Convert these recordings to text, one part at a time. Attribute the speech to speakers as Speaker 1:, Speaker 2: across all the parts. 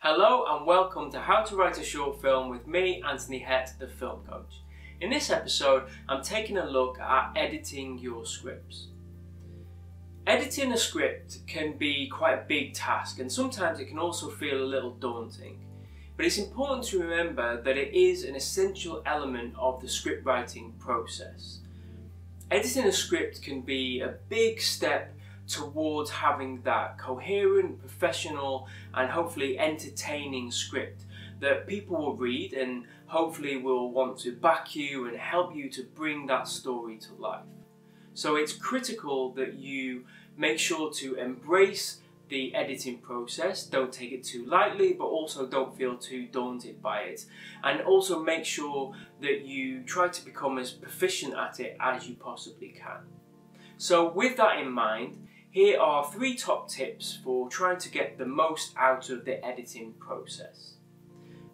Speaker 1: Hello and welcome to How to Write a Short Film with me, Anthony Hett, the film coach. In this episode, I'm taking a look at editing your scripts. Editing a script can be quite a big task, and sometimes it can also feel a little daunting. But it's important to remember that it is an essential element of the script writing process. Editing a script can be a big step towards having that coherent, professional and hopefully entertaining script that people will read and hopefully will want to back you and help you to bring that story to life. So it's critical that you make sure to embrace the editing process, don't take it too lightly, but also don't feel too daunted by it. And also make sure that you try to become as proficient at it as you possibly can. So with that in mind, here are 3 top tips for trying to get the most out of the editing process.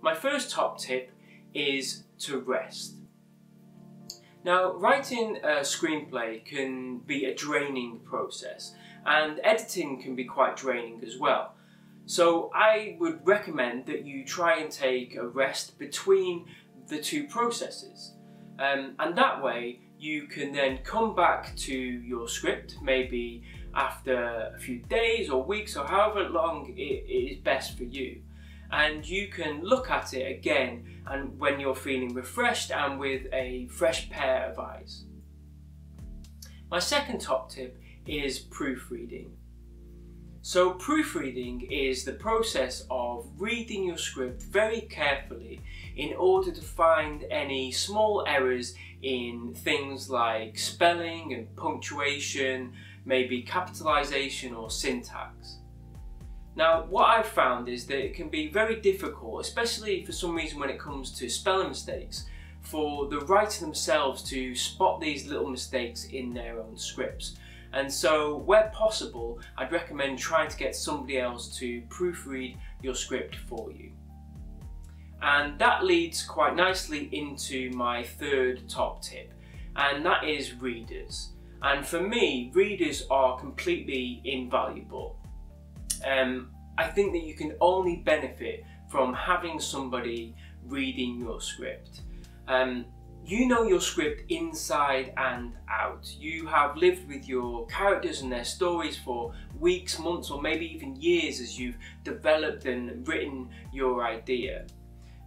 Speaker 1: My first top tip is to rest. Now, writing a screenplay can be a draining process, and editing can be quite draining as well. So I would recommend that you try and take a rest between the 2 processes. And that way you can then come back to your script, maybe after a few days or weeks or however long it is best for you. And you can look at it again and when you're feeling refreshed and with a fresh pair of eyes. My second top tip is proofreading. So proofreading is the process of reading your script very carefully in order to find any small errors in things like spelling and punctuation, maybe capitalization or syntax. Now, what I've found is that it can be very difficult, especially for some reason when it comes to spelling mistakes, for the writer themselves to spot these little mistakes in their own scripts. And so, where possible, I'd recommend trying to get somebody else to proofread your script for you. And that leads quite nicely into my third top tip, and that is readers. And for me, readers are completely invaluable. I think that you can only benefit from having somebody reading your script. You know your script inside and out. You have lived with your characters and their stories for weeks, months, or maybe even years as you've developed and written your idea.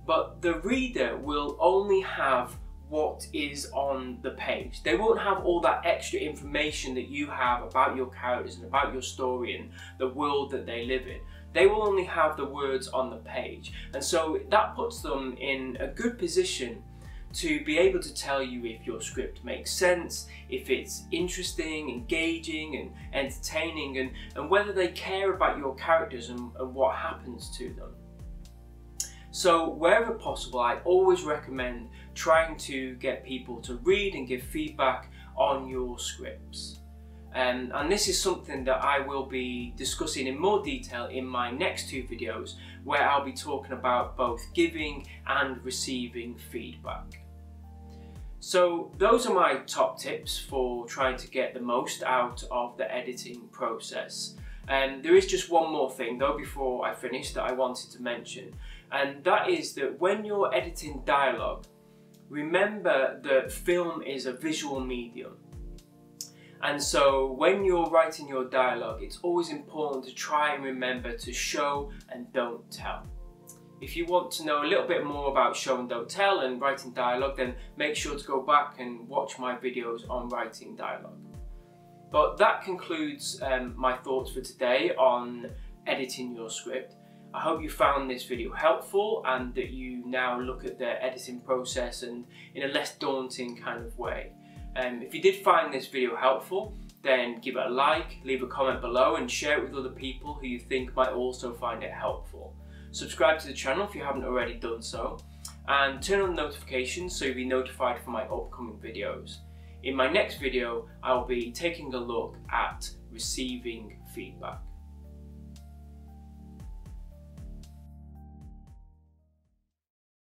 Speaker 1: But the reader will only have what is on the page. They won't have all that extra information that you have about your characters and about your story and the world that they live in. They will only have the words on the page. And so that puts them in a good position to be able to tell you if your script makes sense, if it's interesting, engaging and entertaining, and whether they care about your characters and what happens to them. So wherever possible, I always recommend trying to get people to read and give feedback on your scripts. And this is something that I will be discussing in more detail in my next 2 videos, where I'll be talking about both giving and receiving feedback. So those are my top tips for trying to get the most out of the editing process. And there is just one more thing though before I finish that I wanted to mention, and that is that when you're editing dialogue, remember that film is a visual medium. And so when you're writing your dialogue, it's always important to try and remember to show and don't tell. If you want to know a little bit more about show and don't tell and writing dialogue, then make sure to go back and watch my videos on writing dialogue. But that concludes my thoughts for today on editing your script. I hope you found this video helpful and that you now look at the editing process and in a less daunting kind of way. If you did find this video helpful, then give it a like, leave a comment below and share it with other people who you think might also find it helpful. Subscribe to the channel if you haven't already done so, and turn on notifications so you'll be notified for my upcoming videos. In my next video, I'll be taking a look at receiving feedback.